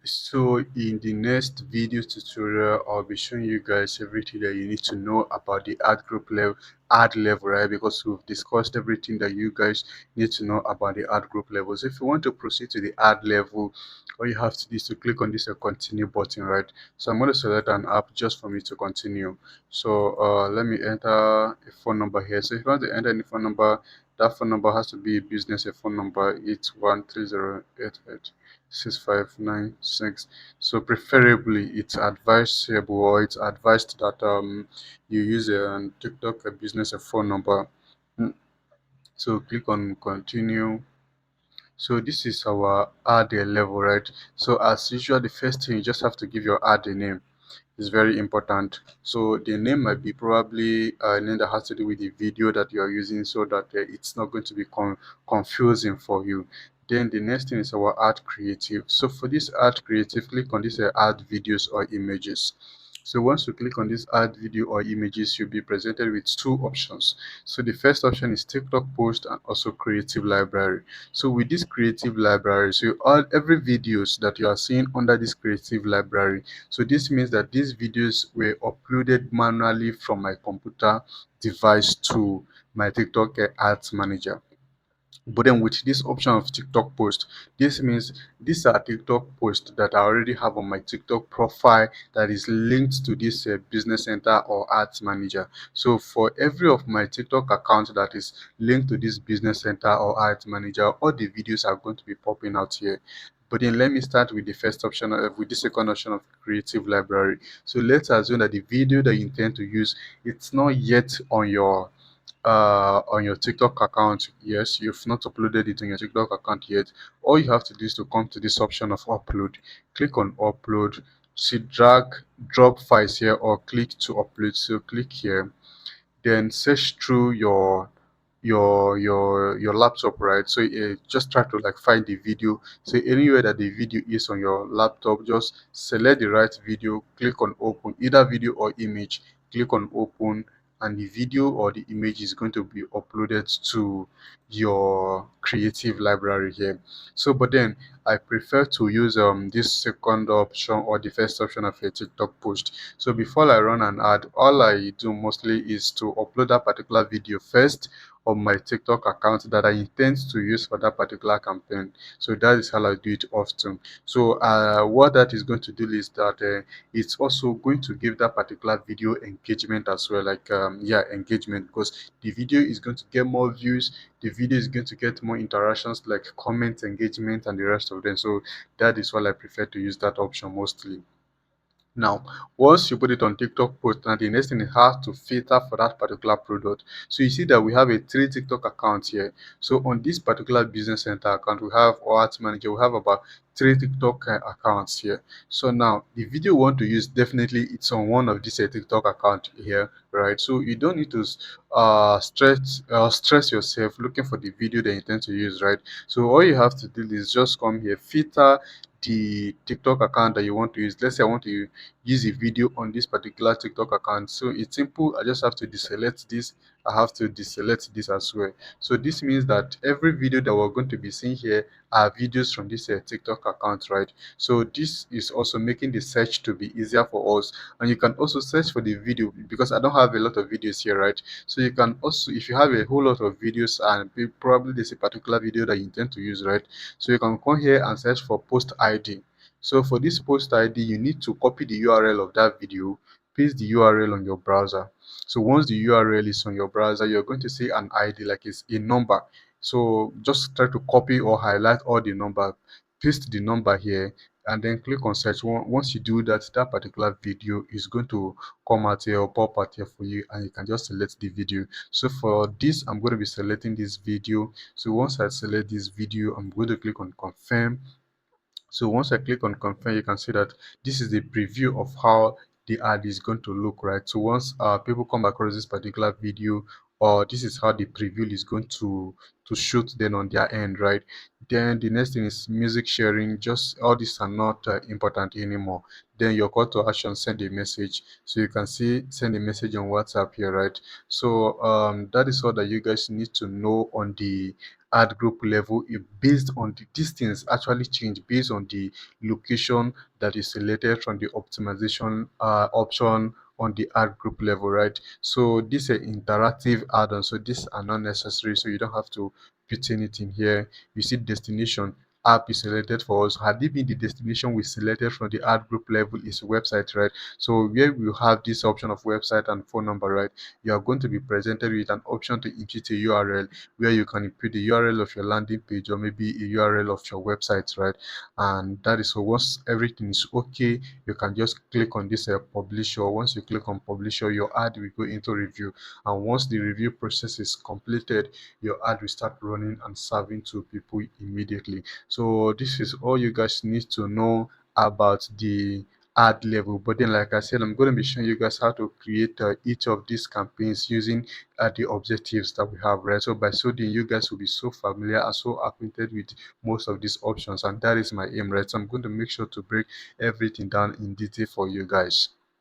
So in the next video tutorial, I'll be showing you guys everything that you need to know about the ad level, right? Because we've discussed everything that you guys need to know about the ad group levels. If you want to proceed to the ad level, all you have to do is to click on this continue button, right? So I'm going to select an app just for me to continue. So let me enter a phone number here. So if you want to enter any phone number, that phone number has to be a business a phone number 8130886596. So preferably it's advisable, or it's advised that you use a TikTok a business a phone number. Mm. So click on continue. So this is our ad level, right? So as usual, the first thing you just have to give your ad a name. Is very important. So the name might be probably a name that has to do with the video that you are using, so that it's not going to be confusing for you. Then the next thing is our ad creative. So for this ad creative, click on this add videos or images. So once you click on this add video or images, you'll be presented with two options. So the first option is TikTok post and also creative library. So with this creative library, so all every videos that you are seeing under this creative library, so this means that these videos were uploaded manually from my computer device to my TikTok ads manager. But then with this option of TikTok post, this means these are TikTok posts that I already have on my TikTok profile that is linked to this business center or ads manager. So for every of my TikTok account that is linked to this business center or ads manager, all the videos are going to be popping out here. But then let me start with the first option, with the second option of creative library. So let's assume that the video that you intend to use, it's not yet on your TikTok account. Yes, you've not uploaded it on your TikTok account yet. All you have to do is to come to this option of upload. Click on upload. See drag drop files here or click to upload. So click here, then search through your laptop, right? So just try to like find the video. So anywhere that the video is on your laptop, just select the right video, click on open, either video or image. Click on open, and the video or the image is going to be uploaded to your creative library here. So but then I prefer to use this second option or the first option of a TikTok post. So before I run an ad, all I do mostly is to upload that particular video first on my TikTok account that I intend to use for that particular campaign. So that is how I do it often. So what that is going to do is that it's also going to give that particular video engagement as well, like yeah, engagement, because the video is going to get more views, the video is going to get more interactions like comment, engagement, and the rest of them. So that is why I prefer to use that option mostly. Now, once you put it on TikTok post, now the next thing is how to filter for that particular product. So you see that we have a three TikTok accounts here. So on this particular business center account, we have our ads manager, we have about three TikTok accounts here. So now the video we want to use, definitely it's on one of these TikTok account here, right? So you don't need to stress yourself looking for the video that you intend to use, right? So all you have to do is just come here, filter the TikTok account that you want to use. Let's say I want to use a video on this particular TikTok account. So it's simple. I just have to deselect this. I have to deselect this as well. So this means that every video that we're going to be seeing here are videos from this TikTok account, right? So this is also making the search to be easier for us. And you can also search for the video, because I don't have a lot of videos here, right? So you can also, if you have a whole lot of videos and probably there's a particular video that you intend to use, right? So you can come here and search for post ID. So for this post ID, you need to copy the URL of that video, paste the URL on your browser. So once the URL is on your browser, you're going to see an ID, like it's a number. So just try to copy or highlight all the number, paste the number here, and then click on search. Once you do that, that particular video is going to come out here or pop out here for you, and you can just select the video. So for this, I'm going to be selecting this video. So once I select this video, I'm going to click on confirm. So once I click on confirm, you can see that this is the preview of how the ad is going to look, right? So once people come across this particular video, or this is how the preview is going to shoot then on their end, right? Then the next thing is music sharing. Just all these are not important anymore. Then your call to action, send a message. So you can see send a message on WhatsApp here, right? So that is all that you guys need to know on the ad group level, based on the distance actually change based on the location that is selected from the optimization option on the ad group level, right? So this is an interactive add-on, so these are not necessary, so you don't have to put anything here. You see destination app is selected for us. Had it been the destination we selected from the ad group level is website, right? So where we have this option of website and phone number, right, you are going to be presented with an option to input a URL where you can input the URL of your landing page or maybe a URL of your website, right? And that is, so once everything is okay, you can just click on this publisher. Once you click on publisher, your ad will go into review, and once the review process is completed, your ad will start running and serving to people immediately. So this is all you guys need to know about the ad level. But then, like I said, I'm going to be showing you guys how to create each of these campaigns using the objectives that we have, right? So by so doing, you guys will be so familiar and so acquainted with most of these options, and that is my aim, right? So I'm going to make sure to break everything down in detail for you guys.